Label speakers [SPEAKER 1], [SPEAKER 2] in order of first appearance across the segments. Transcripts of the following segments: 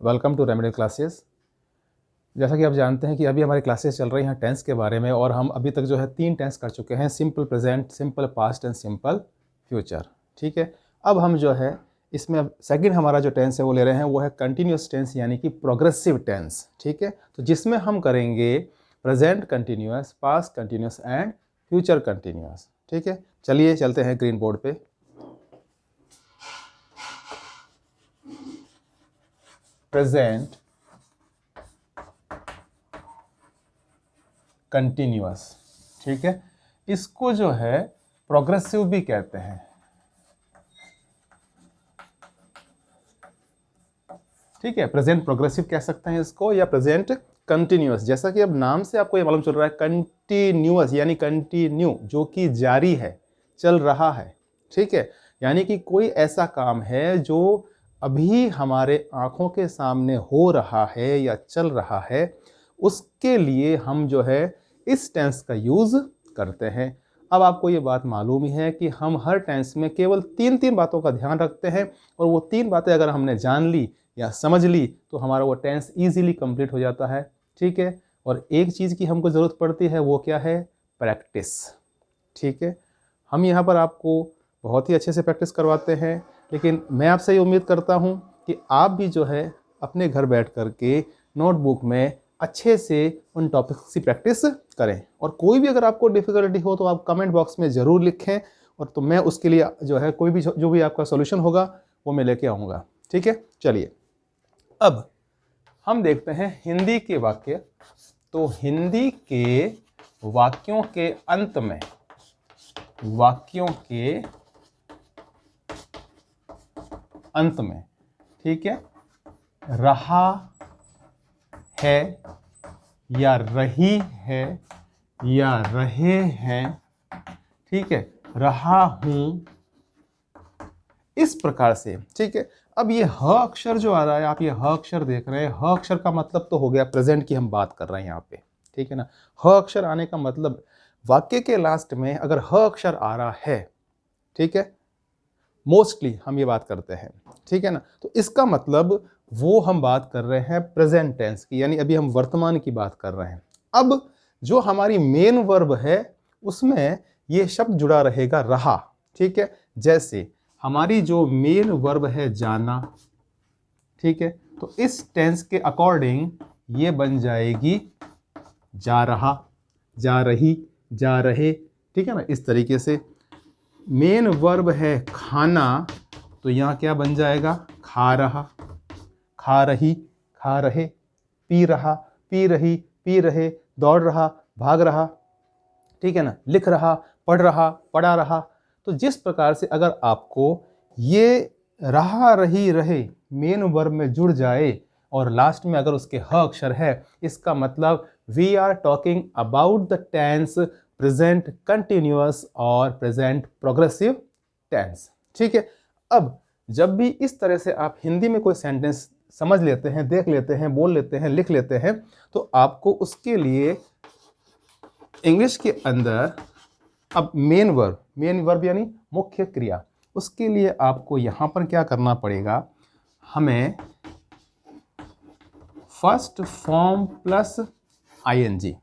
[SPEAKER 1] Welcome to remedial classes. जैसा कि आप जानते हैं कि अभी हमारी क्लासेस चल रही हैं टेंस के बारे में, और हम अभी तक जो है 3 टेंस कर चुके हैं, simple present, simple past and simple future. ठीक है, अब हम जो है इसमें अब सेकंड हमारा जो टेंस है वो ले रहे हैं, वो है कंटिन्यूस टेंस यानी कि प्रोग्रेसिव टेंस। ठीक है, तो जिसमें हम करेंगे present continuous, past continuous and future continuous. ठीक है, चलिए चलते हैं ग्रीन बोर्ड पे। प्रेजेंट कंटिन्यूअस, ठीक है, इसको जो है प्रोग्रेसिव भी कहते हैं। ठीक है, प्रेजेंट प्रोग्रेसिव कह सकते हैं इसको, या प्रेजेंट कंटिन्यूअस। जैसा कि अब नाम से आपको ये मालूम चल रहा है, कंटिन्यूअस यानी कंटिन्यू, जो कि जारी है, चल रहा है। ठीक है, यानी कि कोई ऐसा काम है जो अभी हमारे आंखों के सामने हो रहा है या चल रहा है, उसके लिए हम जो है इस टेंस का यूज करते हैं। अब आपको ये बात मालूम ही है कि हम हर टेंस में केवल 3 बातों का ध्यान रखते हैं, और वो 3 बातें अगर हमने जान ली या समझ ली तो हमारा वो टेंस इजीली कंप्लीट हो जाता है। ठीक है, और एक चीज़ की हमको ज़रूरत पड़ती है, वो क्या है? प्रैक्टिस। ठीक है, हम यहाँ पर आपको बहुत ही अच्छे से प्रैक्टिस करवाते हैं, लेकिन मैं आपसे ये उम्मीद करता हूँ कि आप भी जो है अपने घर बैठ कर के नोटबुक में अच्छे से उन टॉपिक्स की प्रैक्टिस करें। और कोई भी अगर आपको डिफ़िकल्टी हो तो आप कमेंट बॉक्स में ज़रूर लिखें, और तो मैं उसके लिए जो है कोई भी जो भी आपका सॉल्यूशन होगा वो मैं लेके आऊँगा। ठीक है, चलिए अब हम देखते हैं हिंदी के वाक्य। तो हिंदी के वाक्यों के अंत में, ठीक है, रहा है या रही है या रहे हैं, ठीक है, रहा हूं, इस प्रकार से। ठीक है, अब ये ह अक्षर जो आ रहा है, आप ये ह अक्षर देख रहे हैं, ह अक्षर का मतलब तो हो गया प्रेजेंट की हम बात कर रहे हैं यहाँ पे। ठीक है ना, ह अक्षर आने का मतलब वाक्य के लास्ट में अगर ह अक्षर आ रहा है, ठीक है, मोस्टली हम ये बात करते हैं। ठीक है ना, तो इसका मतलब वो हम बात कर रहे हैं प्रेजेंट टेंस की, यानी अभी हम वर्तमान की बात कर रहे हैं। अब जो हमारी मेन वर्ब है उसमें ये शब्द जुड़ा रहेगा रहा। ठीक है, जैसे हमारी जो मेन वर्ब है जाना, ठीक है, तो इस टेंस के अकॉर्डिंग ये बन जाएगी जा रहा, जा रही, जा रहे। ठीक है ना, इस तरीके से। मेन वर्ब है खाना, तो यहाँ क्या बन जाएगा? खा रहा, खा रही, खा रहे, पी रहा, पी रही, पी रहे, दौड़ रहा, भाग रहा, ठीक है ना, लिख रहा, पढ़ रहा, पढ़ा रहा। तो जिस प्रकार से अगर आपको ये रहा, रही, रहे मेन वर्ब में जुड़ जाए और लास्ट में अगर उसके ह अक्षर है, इसका मतलब we are talking about the tense present continuous और प्रेजेंट प्रोग्रेसिव टेंस। ठीक है, अब जब भी इस तरह से आप हिंदी में कोई सेंटेंस समझ लेते हैं, देख लेते हैं, बोल लेते हैं, लिख लेते हैं, तो आपको उसके लिए इंग्लिश के अंदर अब मेन वर्ब यानी मुख्य क्रिया, उसके लिए आपको यहां पर क्या करना पड़ेगा? हमें फर्स्ट फॉर्म प्लस आईएनजी।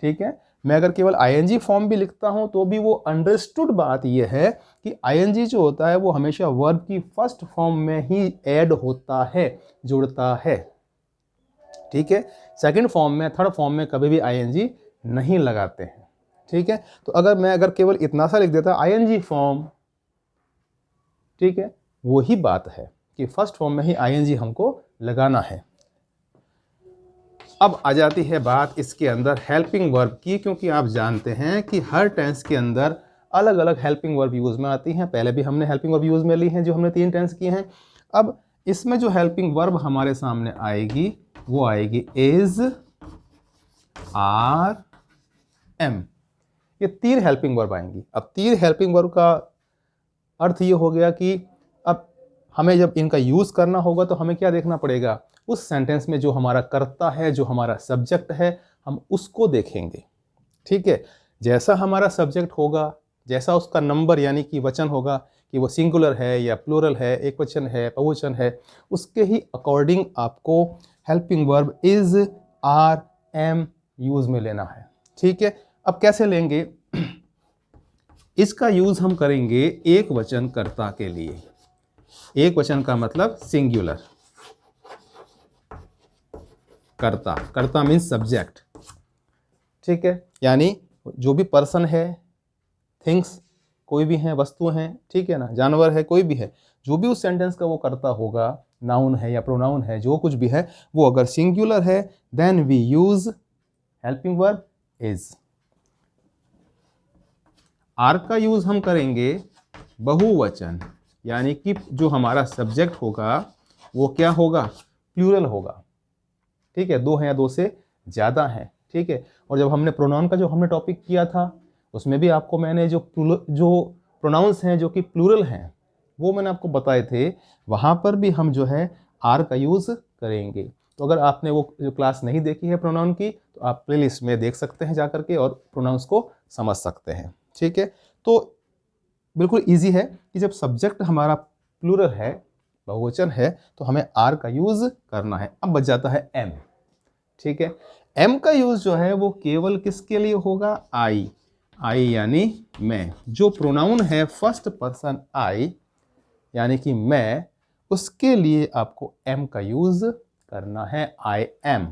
[SPEAKER 1] ठीक है, मैं अगर केवल आईएनजी फॉर्म भी लिखता हूं तो भी वो अंडरस्टूड बात यह है कि आईएनजी जो होता है वो हमेशा वर्ब की फर्स्ट फॉर्म में ही ऐड होता है, जुड़ता है। ठीक है, सेकंड फॉर्म में, थर्ड फॉर्म में कभी भी आईएनजी नहीं लगाते हैं। ठीक है, तो अगर केवल इतना सा लिख देता आईएनजी फॉर्म, ठीक है, वही बात है कि फर्स्ट फॉर्म में ही आईएनजी हमको लगाना है। अब आ जाती है बात इसके अंदर हेल्पिंग वर्ब की, क्योंकि आप जानते हैं कि हर टेंस के अंदर अलग अलग हेल्पिंग वर्ब यूज में आती हैं। पहले भी हमने हेल्पिंग वर्ब यूज में ली हैं, जो हमने 3 टेंस किए हैं। अब इसमें जो हेल्पिंग वर्ब हमारे सामने आएगी वो आएगी इज, आर, एम। ये 3 हेल्पिंग वर्ब आएंगी। अब 3 हेल्पिंग वर्ब का अर्थ ये हो गया कि अब हमें जब इनका यूज करना होगा तो हमें क्या देखना पड़ेगा? उस सेंटेंस में जो हमारा कर्ता है, जो हमारा सब्जेक्ट है, हम उसको देखेंगे। ठीक है, जैसा हमारा सब्जेक्ट होगा जैसा उसका नंबर यानी कि वचन होगा कि वो सिंगुलर है या प्लूरल है, एक वचन है, बहुवचन है, उसके ही अकॉर्डिंग आपको helping verb is, are, am use में लेना है। ठीक है, अब कैसे लेंगे? इसका यूज हम करेंगे एक वचन कर्ता के लिए। एक वचन का मतलब सिंगुलर, कर्ता, कर्ता मीन्स सब्जेक्ट। ठीक है, यानी जो भी पर्सन है, थिंग्स कोई भी हैं, वस्तु हैं, ठीक है ना, जानवर है, कोई भी है, जो भी उस सेंटेंस का वो कर्ता होगा, नाउन है या प्रोनाउन है, जो कुछ भी है, वो अगर सिंगुलर है then we use helping verb is. Are का यूज हम करेंगे बहुवचन, यानी कि जो हमारा सब्जेक्ट होगा वो क्या होगा? प्लूरल होगा। ठीक है, दो हैं या दो से ज़्यादा हैं। ठीक है, और जब हमने प्रोनाउन का जो हमने टॉपिक किया था उसमें भी आपको मैंने जो प्रोनाउंस हैं जो कि प्लूरल हैं वो मैंने आपको बताए थे, वहाँ पर भी हम जो है आर का यूज़ करेंगे। तो अगर आपने वो जो क्लास नहीं देखी है प्रोनाउन की, तो आप प्लेलिस्ट में देख सकते हैं जा करके और प्रोनाउंस को समझ सकते हैं। ठीक है, तो बिल्कुल ईजी है कि जब सब्जेक्ट हमारा प्लूरल है, बहुवचन है, तो हमें आर का यूज़ करना है। अब बच जाता है एम। ठीक है, एम का यूज़ जो है वो केवल किसके लिए होगा? आई। आई यानी मैं, जो प्रोनाउन है फर्स्ट पर्सन आई यानी कि मैं, उसके लिए आपको एम का यूज़ करना है, आई एम।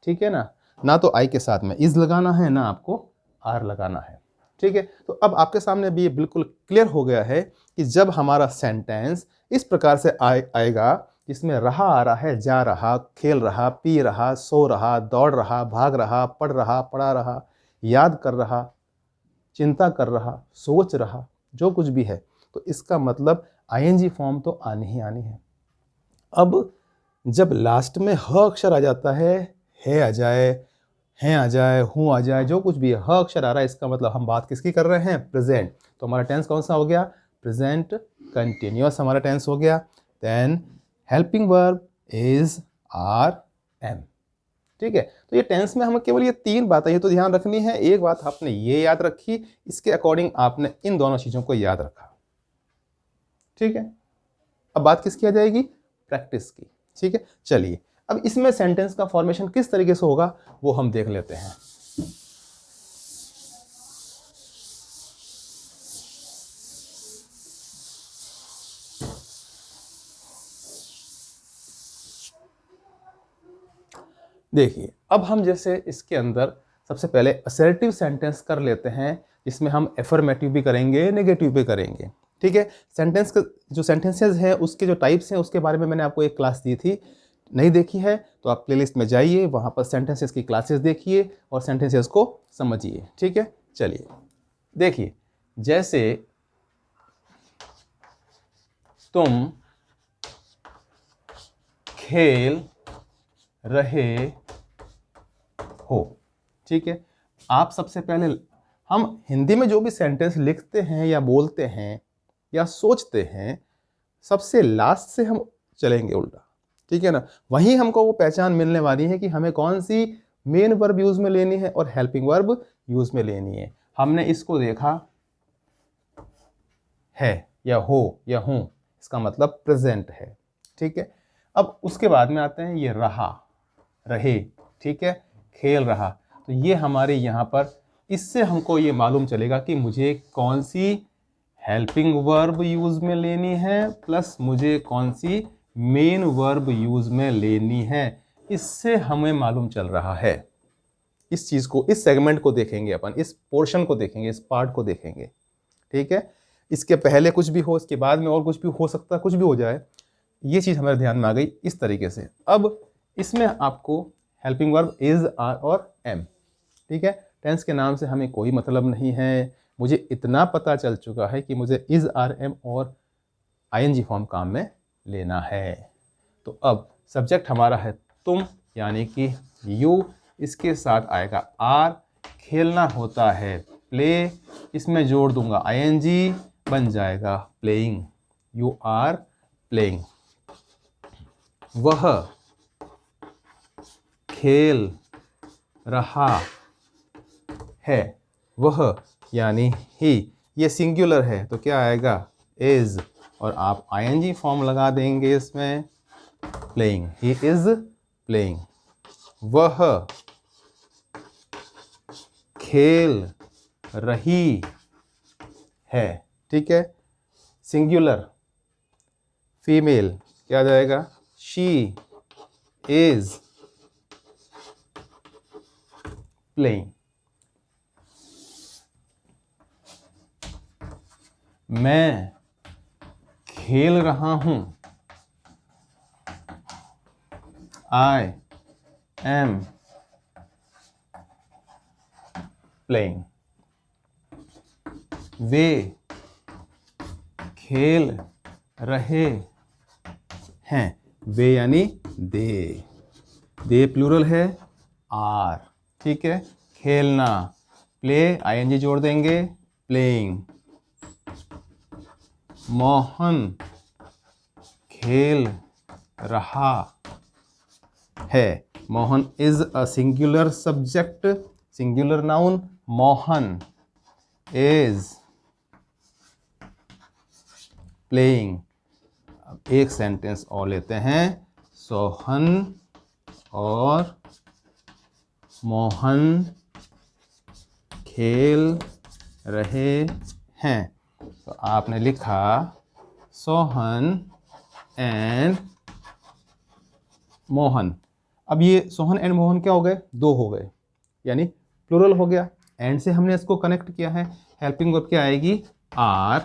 [SPEAKER 1] ठीक है ना, ना तो आई के साथ में इज लगाना है, ना आपको आर लगाना है। ठीक है, तो अब आपके सामने भी ये बिल्कुल क्लियर हो गया है कि जब हमारा सेंटेंस इस प्रकार से आएगा जिसमें रहा आ रहा है, जा रहा, खेल रहा, पी रहा, सो रहा, दौड़ रहा, भाग रहा, पढ़ रहा, पढ़ा रहा, याद कर रहा, चिंता कर रहा, सोच रहा, जो कुछ भी है, तो इसका मतलब आईएनजी फॉर्म तो आनी ही आनी है। अब जब लास्ट में ह अक्षर आ जाता है आ जाए, हैं आ जाए, हूँ आ जाए, जो कुछ भी है, ह अक्षर आ रहा है, इसका मतलब हम बात किसकी कर रहे हैं? प्रेजेंट। तो हमारा टेंस कौन सा हो गया? प्रेजेंट कंटिन्यूअस हमारा टेंस हो गया। Then helping verb is are am. ठीक है, तो ये टेंस में हमें केवल ये तीन बातें ये तो ध्यान रखनी है। एक बात आपने ये याद रखी, इसके अकॉर्डिंग आपने इन दोनों चीज़ों को याद रखा। ठीक है, अब बात किसकी आ जाएगी? प्रैक्टिस की। ठीक है, चलिए अब इसमें सेंटेंस का फॉर्मेशन किस तरीके से होगा वो हम देख लेते हैं। देखिए, अब हम जैसे इसके अंदर सबसे पहले असर्टिव सेंटेंस कर लेते हैं, जिसमें हम एफर्मेटिव भी करेंगे, नेगेटिव भी करेंगे। ठीक है, सेंटेंस का जो सेंटेंसेस हैं उसके जो टाइप्स हैं उसके बारे में मैंने आपको एक क्लास दी थी, नहीं देखी है तो आप प्लेलिस्ट में जाइए, वहाँ पर सेंटेंसेस की क्लासेस देखिए और सेंटेंसेस को समझिए। ठीक है, चलिए देखिए, जैसे तुम खेल रहे हो। ठीक है, आप सबसे पहले, हम हिंदी में जो भी सेंटेंस लिखते हैं या बोलते हैं या सोचते हैं, सबसे लास्ट से हम चलेंगे उल्टा। ठीक है ना, वहीं हमको वो पहचान मिलने वाली है कि हमें कौन सी मेन वर्ब यूज में लेनी है और हेल्पिंग वर्ब यूज में लेनी है। हमने इसको देखा है या हो या हूं, इसका मतलब प्रेजेंट है। ठीक है, अब उसके बाद में आते हैं ये रहा, रहे, ठीक है, खेल रहा, तो ये हमारे यहाँ पर, इससे हमको ये मालूम चलेगा कि मुझे कौन सी हेल्पिंग वर्ब यूज में लेनी है प्लस मुझे कौन सी मेन वर्ब यूज में लेनी है। इससे हमें मालूम चल रहा है। इस चीज़ को, इस सेगमेंट को देखेंगे अपन, इस पोर्शन को देखेंगे, इस पार्ट को देखेंगे। ठीक है, इसके पहले कुछ भी हो, इसके बाद में और कुछ भी हो सकता है, कुछ भी हो जाए, ये चीज़ हमारे ध्यान में आ गई इस तरीके से। अब इसमें आपको हेल्पिंग वर्ब इज, आर और एम। ठीक है, टेंस के नाम से हमें कोई मतलब नहीं है, मुझे इतना पता चल चुका है कि मुझे इज, आर, एम और आईएनजी फॉर्म काम में लेना है। तो अब सब्जेक्ट हमारा है तुम यानी कि यू, इसके साथ आएगा आर, खेलना होता है प्ले, इसमें जोड़ दूंगा आईएनजी, बन जाएगा प्लेइंग, यू आर प्लेइंग। वह खेल रहा है, वह यानी ही, ये सिंगुलर है तो क्या आएगा, इज, और आप आईएनजी फॉर्म लगा देंगे इसमें, प्लेइंग, ही इज प्लेइंग, वह खेल रही है, ठीक है। सिंगुलर फीमेल क्या आ जाएगा, शी इज प्लेइंग। मैं खेल रहा हूं, आई एम प्लेइंग। वे खेल रहे हैं, वे यानी दे प्लूरल है, आर, ठीक है। खेलना, प्ले, आईएनजी जोड़ देंगे, प्लेइंग। मोहन खेल रहा है, Mohan is a singular subject, singular noun, Mohan is playing. अब एक सेंटेंस और लेते हैं, सोहन और मोहन खेल रहे हैं। तो आपने लिखा सोहन एंड मोहन। अब ये सोहन एंड मोहन क्या हो गए, दो हो गए, यानी प्लूरल हो गया। एंड से हमने इसको कनेक्ट किया है, हेल्पिंग वर्ब क्या आएगी, आर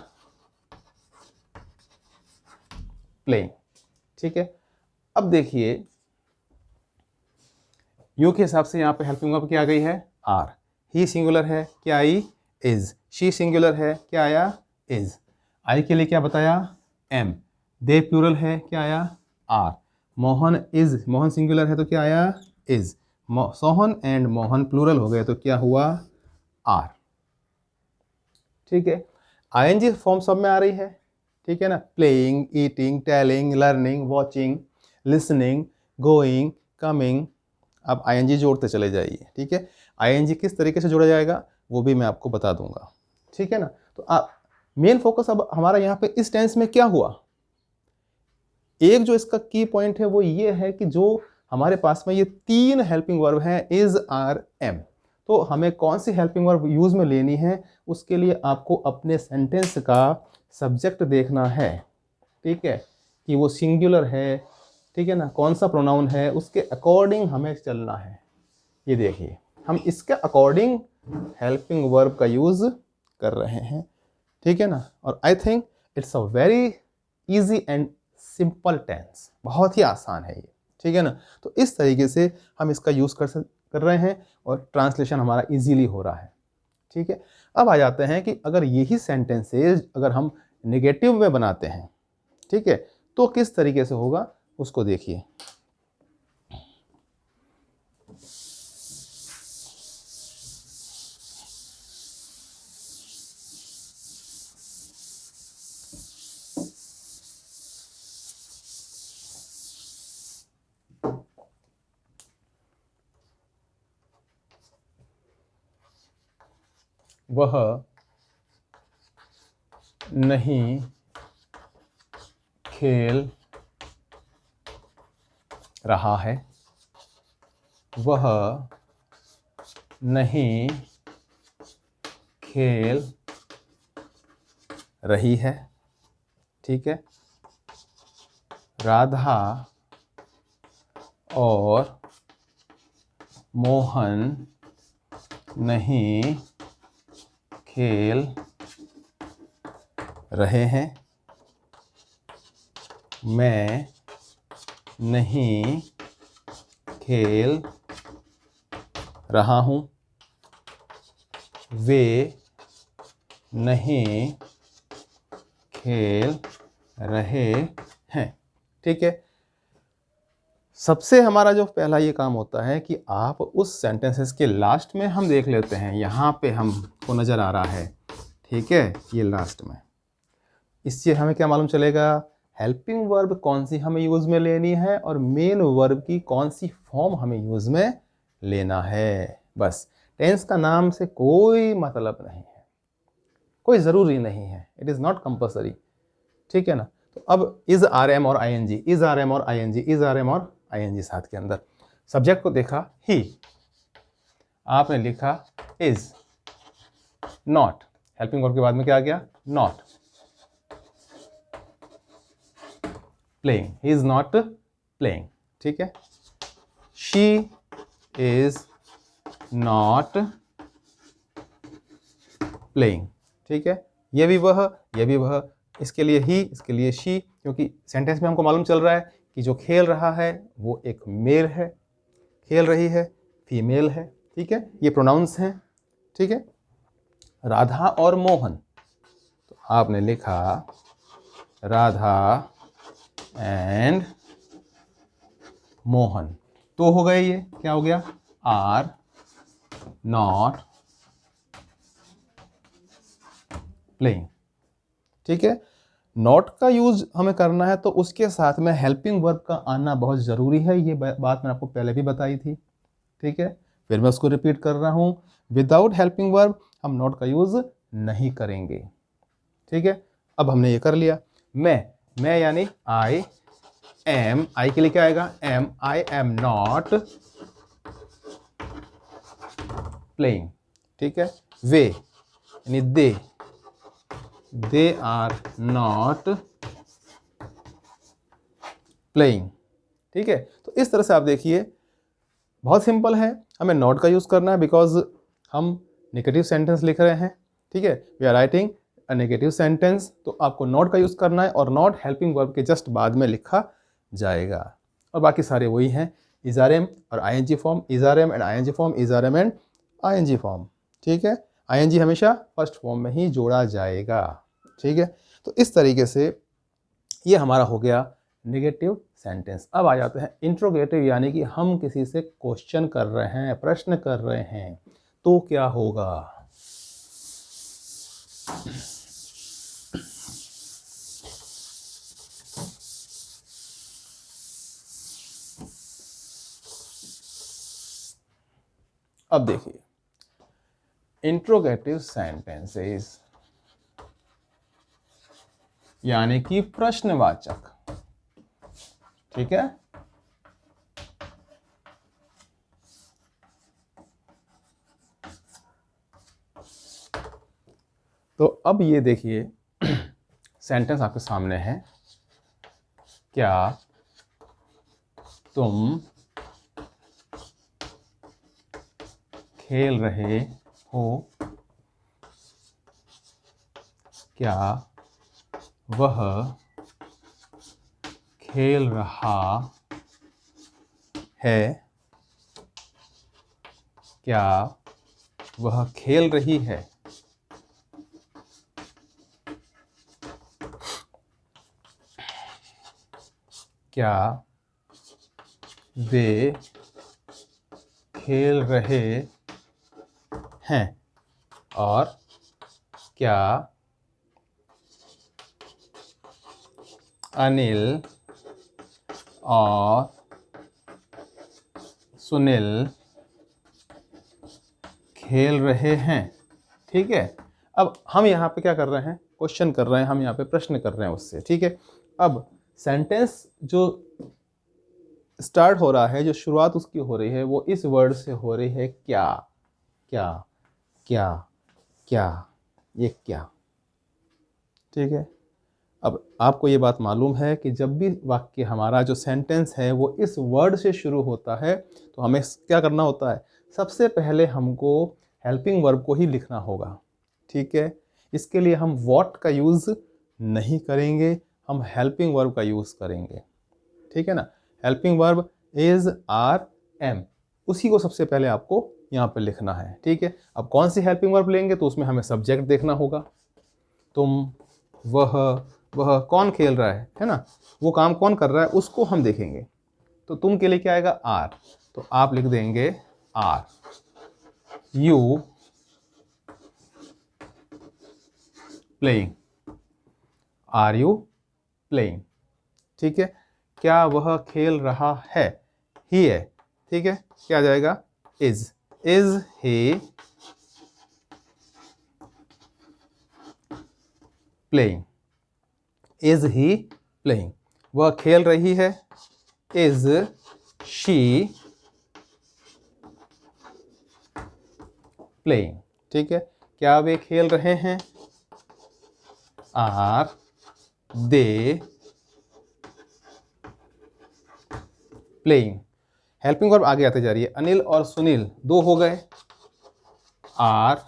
[SPEAKER 1] प्लेइंग, ठीक है। अब देखिए यू के हिसाब से यहाँ पे हेल्पिंग वर्ब क्या आ गई है, आर। ही सिंगुलर है, क्या आई, इज। शी सिंगुलर है, क्या आया, इज। आई के लिए क्या बताया, एम। दे प्लूरल है, क्या आया, are. Mohan is, Mohan singular है तो क्या आया, is. Sohan and Mohan plural हो गए तो क्या हुआ, आर, ठीक है। आईएनजी फॉर्म सब में आ रही है, ठीक है ना, playing, eating, telling, learning, watching, listening, going, coming. अब आईएनजी जोड़ते चले जाइए, ठीक है। आईएनजी किस तरीके से जोड़ा जाएगा वो भी मैं आपको बता दूंगा, ठीक है ना। तो आप मेन फोकस अब हमारा यहाँ पे इस टेंस में क्या हुआ, एक जो इसका की पॉइंट है वो ये है कि जो हमारे पास में ये तीन हेल्पिंग वर्ब हैं, इज, आर, एम, तो हमें कौन सी हेल्पिंग वर्ब यूज में लेनी है, उसके लिए आपको अपने सेंटेंस का सब्जेक्ट देखना है, ठीक है, कि वो सिंगुलर है, ठीक है ना, कौन सा प्रोनाउन है, उसके अकॉर्डिंग हमें चलना है। ये देखिए हम इसके अकॉर्डिंग हेल्पिंग वर्ब का यूज कर रहे हैं, ठीक है ना। और I think it's a very easy and simple tense, बहुत ही आसान है ये, ठीक है ना। तो इस तरीके से हम इसका यूज कर रहे हैं और ट्रांसलेशन हमारा इजीली हो रहा है, ठीक है। अब आ जाते हैं कि अगर यही सेंटेंसेज अगर हम नेगेटिव में बनाते हैं, ठीक है, तो किस तरीके से होगा उसको देखिए। वह नहीं खेल रहा है, वह नहीं खेल रही है, ठीक है। राधा और मोहन नहीं खेल रहे हैं, मैं नहीं खेल रहा हूँ, वे नहीं खेल रहे हैं, ठीक है। सबसे हमारा जो पहला ये काम होता है कि आप उस सेंटेंसेस के लास्ट में हम देख लेते हैं, यहाँ पे हमको नज़र आ रहा है, ठीक है, ये लास्ट में, इससे हमें क्या मालूम चलेगा, हेल्पिंग वर्ब कौन सी हमें यूज़ में लेनी है और मेन वर्ब की कौन सी फॉर्म हमें यूज़ में लेना है। बस टेंस का नाम से कोई मतलब नहीं है, कोई ज़रूरी नहीं है, इट इज़ नॉट कंपल्सरी, ठीक है ना। तो अब इज़ आर एम और I N G, is are am और I N G, is are am और आई एन जी साथ के अंदर। सब्जेक्ट को देखा ही, आपने लिखा इज़, नॉट, हेल्पिंग वर्ब के बाद में क्या आ गया, not playing, he is not playing, ठीक है। शी इज़ नॉट प्लेइंग, ठीक है। ये भी वह, इसके लिए ही, इसके लिए शी, क्योंकि सेंटेंस में हमको मालूम चल रहा है कि जो खेल रहा है वो एक मेल है, खेल रही है फीमेल है, ठीक है। ये प्रोनाउंस हैं, ठीक है। राधा और मोहन, तो आपने लिखा राधा एंड मोहन, तो हो गए, ये क्या हो गया, आर नॉट प्लेइंग, ठीक है। नॉट का यूज हमें करना है तो उसके साथ में हेल्पिंग वर्ब का आना बहुत ज़रूरी है, ये बात मैंने आपको पहले भी बताई थी, ठीक है। फिर मैं उसको रिपीट कर रहा हूँ, विदाउट हेल्पिंग वर्ब हम नॉट का यूज नहीं करेंगे, ठीक है। अब हमने ये कर लिया, मैं यानी आई एम, आई के लिए क्या आएगा, am, I am not playing, ठीक है। वे यानी दे आर नॉट प्लेइंग, ठीक है। तो इस तरह से आप देखिए, बहुत सिंपल है, हमें नॉट का यूज करना है बिकॉज हम नेगेटिव सेंटेंस लिख रहे हैं, ठीक है। We are writing a negative sentence, तो आपको नॉट का यूज करना है और नॉट हेल्पिंग वर्ब के जस्ट बाद में लिखा जाएगा, और बाकी सारे वही हैं, इज़ारएम और ING form, is are am and ING form, is are am and ING form, ठीक है। आईएनजी हमेशा फर्स्ट फॉर्म में ही जोड़ा जाएगा, ठीक है। तो इस तरीके से ये हमारा हो गया नेगेटिव सेंटेंस। अब आ जाते हैं इंट्रोगेटिव, यानी कि हम किसी से क्वेश्चन कर रहे हैं, प्रश्न कर रहे हैं, तो क्या होगा। अब देखिए, इंट्रोगेटिव सेंटेंसेस यानी कि प्रश्नवाचक, ठीक है। तो अब ये देखिए, सेंटेंस आपके सामने है, क्या तुम खेल रहे हो, क्या वह खेल रहा है, क्या वह खेल रही है, क्या वे खेल रहे हैं, और क्या अनिल और सुनील खेल रहे हैं, ठीक है। अब हम यहाँ पे क्या कर रहे हैं, क्वेश्चन कर रहे हैं, हम यहाँ पे प्रश्न कर रहे हैं उससे, ठीक है। अब सेंटेंस जो स्टार्ट हो रहा है, जो शुरुआत उसकी हो रही है, वो इस वर्ड से हो रही है, क्या क्या क्या क्या, ये क्या, ठीक है। अब आपको ये बात मालूम है कि जब भी वाक्य हमारा जो सेंटेंस है वो इस वर्ड से शुरू होता है तो हमें क्या करना होता है, सबसे पहले हमको हेल्पिंग वर्ब को ही लिखना होगा, ठीक है। इसके लिए हम व्हाट का यूज़ नहीं करेंगे, हम हेल्पिंग वर्ब का यूज़ करेंगे, ठीक है ना। Helping verb is are am, उसी को सबसे पहले आपको यहाँ पे लिखना है, ठीक है। अब कौन सी हेल्पिंग वर्ब लेंगे तो उसमें हमें सब्जेक्ट देखना होगा, तुम, वह कौन खेल रहा है ना, वो काम कौन कर रहा है उसको हम देखेंगे। तो तुम के लिए क्या आएगा, आर, तो आप लिख देंगे are you playing, are you playing, ठीक है। क्या वह खेल रहा है, ही है, ठीक है। क्या आ जाएगा, is he playing, is he playing, वह खेल रही है, इज शी प्लेइंग, ठीक है। क्या वे खेल रहे हैं, are they playing. Helping verb आगे आते जा रही है, अनिल और सुनील दो हो गए, are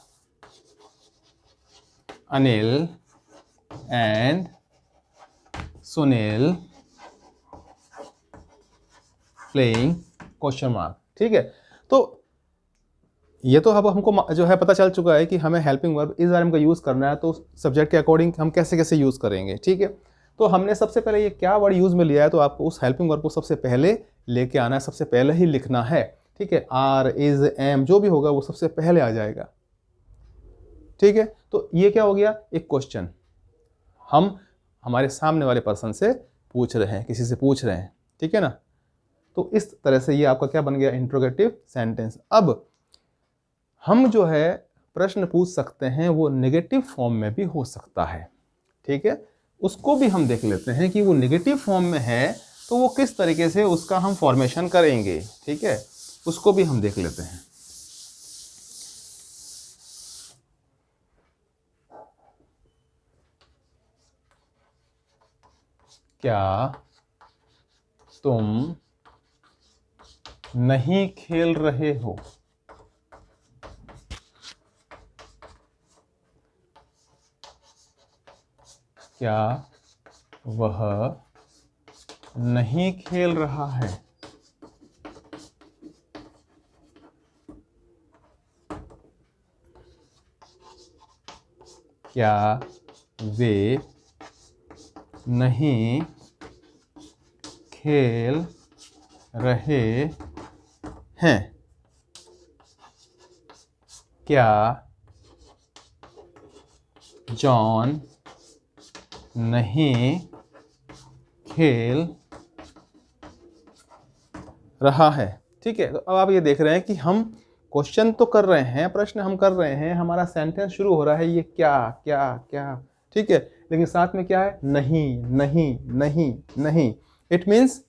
[SPEAKER 1] Anil and Sunil playing question mark, ठीक है। तो ये तो अब हमको जो है पता चल चुका है कि हमें हेल्पिंग वर्ब इस बारे में यूज़ करना है, तो सब्जेक्ट के अकॉर्डिंग हम कैसे कैसे यूज़ करेंगे, ठीक है। तो हमने सबसे पहले ये क्या वर्ड यूज़ में लिया है, तो आपको उस हेल्पिंग वर्ब को सबसे पहले लेके आना है, सबसे पहले ही लिखना है, ठीक है। आर इज एम जो भी होगा वो सबसे पहले आ जाएगा, ठीक है। तो ये क्या हो गया, एक क्वेश्चन हम हमारे सामने वाले पर्सन से पूछ रहे हैं, किसी से पूछ रहे हैं, ठीक है ना। तो इस तरह से ये आपका क्या बन गया, इंट्रोगेटिव सेंटेंस। अब हम जो है प्रश्न पूछ सकते हैं, वो नेगेटिव फॉर्म में भी हो सकता है, ठीक है। उसको भी हम देख लेते हैं कि वो नेगेटिव फॉर्म में है तो वो किस तरीके से उसका हम फॉर्मेशन करेंगे, ठीक है। उसको भी हम देख लेते हैं। क्या तुम नहीं खेल रहे हो, क्या वह नहीं खेल रहा है, क्या वे नहीं खेल रहे हैं, क्या जॉन नहीं खेल रहा है, ठीक है। तो अब आप ये देख रहे हैं कि हम क्वेश्चन तो कर रहे हैं, प्रश्न हम कर रहे हैं, हमारा सेंटेंस शुरू हो रहा है ये क्या क्या क्या, ठीक है। लेकिन साथ में क्या है, नहीं नहीं नहीं नहीं, इट मीन्स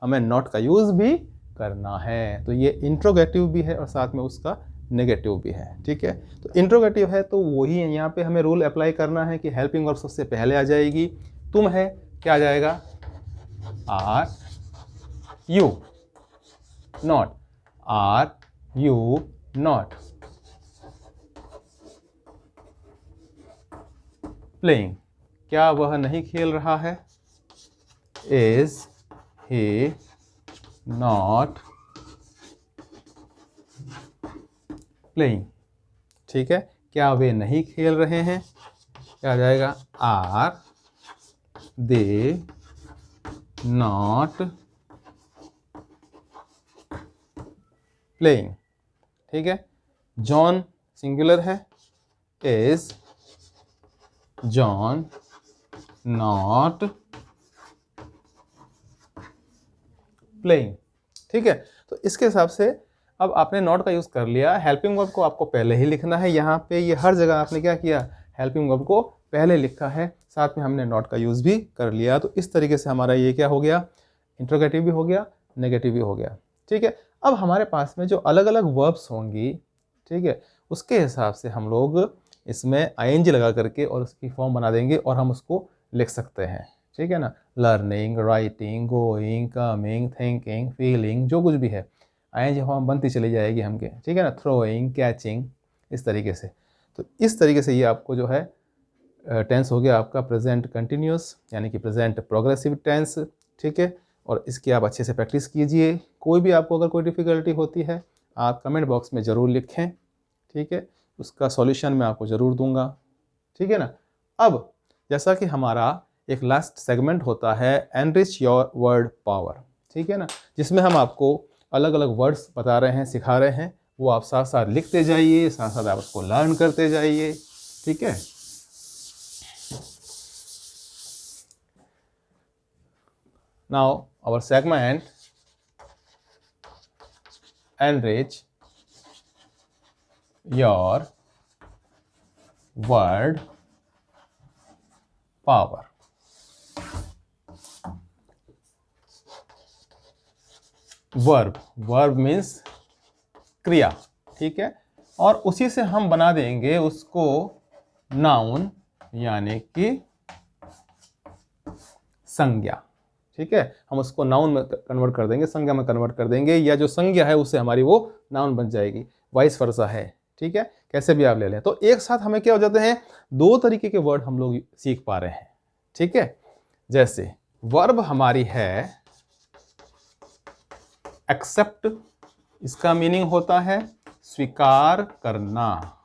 [SPEAKER 1] हमें नॉट का यूज भी करना है। तो ये इंट्रोगेटिव भी है और साथ में उसका नेगेटिव भी है, ठीक है। तो इंट्रोगेटिव है तो वही है, यहाँ पे हमें रूल अप्लाई करना है कि हेल्पिंग वर्ब सबसे पहले आ जाएगी। तुम है क्या आ जाएगा, are you, not are you not playing, क्या वह नहीं खेल रहा है, इज ही नॉट प्लेइंग, ठीक है। क्या वे नहीं खेल रहे हैं, क्या आ जाएगा, आर दे नॉट प्लेइंग, ठीक है। जॉन सिंगुलर है, इज जॉन नॉट प्लेइंग, ठीक है। तो इसके हिसाब से अब आपने नॉट का यूज़ कर लिया, हेल्पिंग वर्ब को आपको पहले ही लिखना है। यहाँ पे ये हर जगह आपने क्या किया, हेल्पिंग वर्ब को पहले लिखा है, साथ में हमने नॉट का यूज़ भी कर लिया। तो इस तरीके से हमारा ये क्या हो गया, इंट्रोगेटिव भी हो गया, नेगेटिव भी हो गया, ठीक है। अब हमारे पास में जो अलग अलग वर्ब्स होंगी, ठीक है, उसके हिसाब से हम लोग इसमें ING लगा करके और उसकी फॉर्म बना देंगे और हम उसको लिख सकते हैं, ठीक है ना। Learning, writing, going, coming, thinking, feeling, जो कुछ भी है ING फॉर्म बनती चली जाएगी हमके, ठीक है ना। थ्रोइंग, कैचिंग, इस तरीके से। तो इस तरीके से ये आपको जो है टेंस हो गया आपका प्रेजेंट कंटिन्यूस, यानी कि प्रेजेंट प्रोग्रेसिव टेंस, ठीक है। और इसकी आप अच्छे से प्रैक्टिस कीजिए। कोई भी आपको अगर कोई डिफ़िकल्टी होती है आप कमेंट बॉक्स में ज़रूर लिखें, ठीक है। उसका सॉल्यूशन मैं आपको ज़रूर दूंगा, ठीक है ना। अब जैसा कि हमारा एक लास्ट सेगमेंट होता है एनरिच योर वर्ड पावर, ठीक है ना, जिसमें हम आपको अलग अलग वर्ड्स बता रहे हैं, सिखा रहे हैं, वो आप साथ साथ लिखते जाइए, साथ साथ आप उसको लर्न करते जाइए, ठीक है। Now our segment enrich your word power. Verb means क्रिया, ठीक है। और उसी से हम बना देंगे उसको नाउन यानी कि संज्ञा, ठीक है। हम उसको नाउन में कन्वर्ट कर देंगे, संज्ञा में कन्वर्ट कर देंगे, या जो संज्ञा है उससे हमारी वो नाउन बन जाएगी, वाइस वर्सा है, ठीक है। कैसे भी आप ले लें। तो एक साथ हमें क्या हो जाते हैं, दो तरीके के वर्ड हम लोग सीख पा रहे हैं, ठीक है। जैसे वर्ब हमारी है एक्सेप्ट, इसका मीनिंग होता है स्वीकार करना,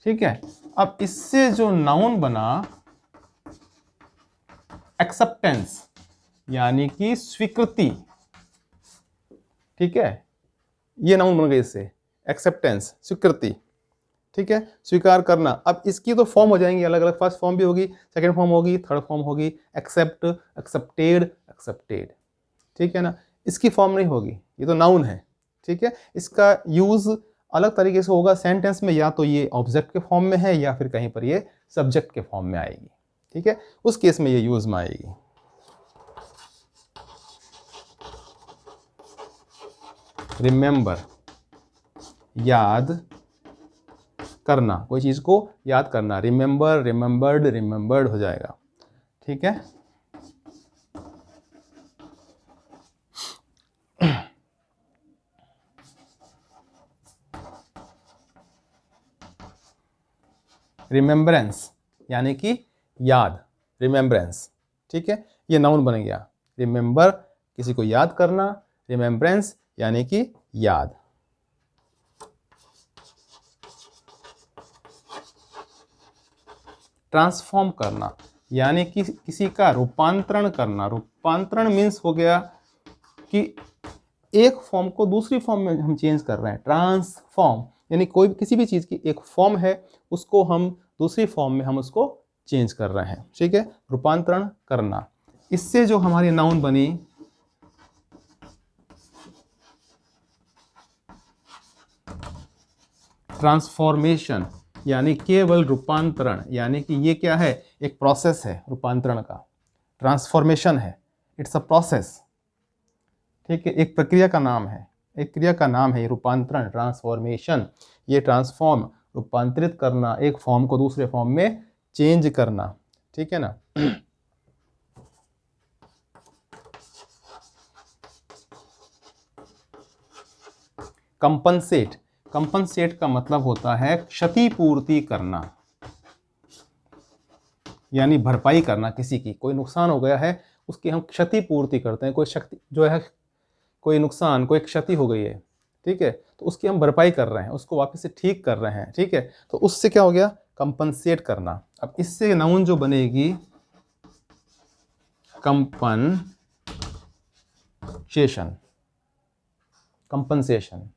[SPEAKER 1] ठीक है। अब इससे जो नाउन बना एक्सेप्टेंस यानी कि स्वीकृति, ठीक है। ये नाउन बन गई इससे, एक्सेप्टेंस स्वीकृति, ठीक है, स्वीकार करना। अब इसकी तो फॉर्म हो जाएंगी अलग अलग, फर्स्ट फॉर्म भी होगी, सेकंड फॉर्म होगी, थर्ड फॉर्म होगी, एक्सेप्ट, एक्सेप्टेड, एक्सेप्टेड, ठीक है ना। इसकी फॉर्म नहीं होगी, ये तो नाउन है, ठीक है। इसका यूज अलग तरीके से होगा सेंटेंस में, या तो ये ऑब्जेक्ट के फॉर्म में है या फिर कहीं पर ये सब्जेक्ट के फॉर्म में आएगी, ठीक है। उस केस में ये यूज में आएगी। रिमेंबर, याद करना, कोई चीज को याद करना, रिमेंबर, रिमेंबर्ड, रिमेंबर्ड हो जाएगा, ठीक है। रिमेंबरेंस यानी कि याद, रिमेंबरेंस, ठीक है, ये नाउन बन गया। रिमेंबर किसी को याद करना, रिमेंबरेंस यानी कि याद। ट्रांसफॉर्म करना यानी कि किसी का रूपांतरण करना। रूपांतरण मीन्स हो गया कि एक फॉर्म को दूसरी फॉर्म में हम चेंज कर रहे हैं। ट्रांसफॉर्म यानी कोई किसी भी चीज़ की एक फॉर्म है उसको हम दूसरी फॉर्म में हम उसको चेंज कर रहे हैं, ठीक है, रूपांतरण करना। इससे जो हमारी नाउन बनी ट्रांसफॉर्मेशन यानी केवल रूपांतरण, यानी कि ये क्या है, एक प्रोसेस है रूपांतरण का, ट्रांसफॉर्मेशन है, इट्स अ प्रोसेस, ठीक है, एक प्रक्रिया का नाम है, एक क्रिया का नाम है रूपांतरण, ट्रांसफॉर्मेशन। ये ट्रांसफॉर्म, रूपांतरित करना, एक फॉर्म को दूसरे फॉर्म में चेंज करना, ठीक है ना। कंपनसेट, कंपनसेट का मतलब होता है क्षतिपूर्ति करना, यानी भरपाई करना। किसी की कोई नुकसान हो गया है उसकी हम क्षतिपूर्ति करते हैं। कोई शक्ति जो है, कोई नुकसान, कोई क्षति हो गई है, ठीक है, तो उसकी हम भरपाई कर रहे हैं, उसको वापस से ठीक कर रहे हैं, ठीक है। तो उससे क्या हो गया, कंपनसेट करना। अब इससे नाउन जो बनेगी कंपनसेशन, कंपनसेशन,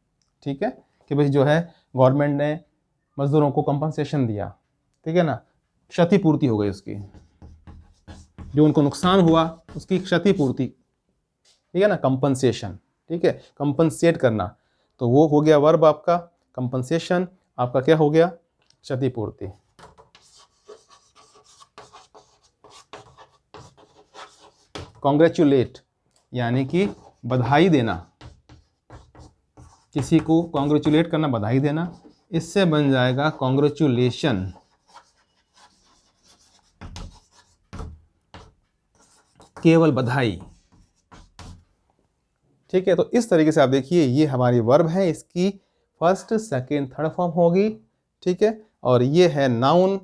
[SPEAKER 1] ठीक है, कि भाई जो है गवर्नमेंट ने मजदूरों को कंपनसेशन दिया, ठीक है ना, क्षतिपूर्ति हो गई उसकी, जो उनको नुकसान हुआ उसकी क्षतिपूर्ति, ठीक है ना, कंपनसेशन, ठीक है, कंपनसेट करना। तो वो हो गया वर्ब आपका कंपनसेशन, आपका क्या हो गया, क्षतिपूर्ति। कॉन्ग्रेचुलेट यानी कि बधाई देना, किसी को कॉन्ग्रेचुलेट करना, बधाई देना, इससे बन जाएगा कॉन्ग्रेचुलेशन, केवल बधाई, ठीक है। तो इस तरीके से आप देखिए ये हमारी वर्ब है, इसकी फर्स्ट, सेकेंड, थर्ड फॉर्म होगी, ठीक है। और ये है नाउन,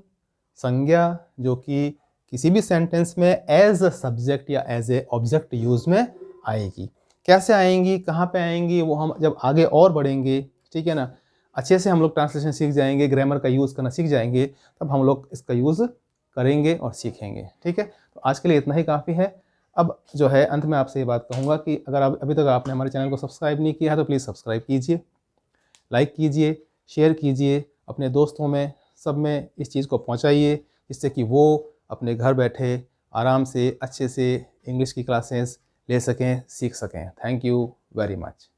[SPEAKER 1] संज्ञा, जो कि किसी भी सेंटेंस में एज अ सब्जेक्ट या एज ए ऑब्जेक्ट यूज में आएगी। कैसे आएंगी, कहाँ पे आएंगी, वो हम जब आगे और बढ़ेंगे, ठीक है ना, अच्छे से हम लोग ट्रांसलेशन सीख जाएंगे, ग्रामर का यूज़ करना सीख जाएंगे, तब हम लोग इसका यूज़ करेंगे और सीखेंगे, ठीक है। तो आज के लिए इतना ही काफ़ी है। अब जो है अंत में आपसे ये बात कहूँगा कि अगर आप अभी तक आपने हमारे चैनल को सब्सक्राइब नहीं किया है तो प्लीज़ सब्सक्राइब कीजिए, लाइक कीजिए, शेयर कीजिए, अपने दोस्तों में सब में इस चीज़ को पहुँचाइए, जिससे कि वो अपने घर बैठे आराम से अच्छे से इंग्लिश की क्लासेस ले सकें, सीख सकें। Thank you very much.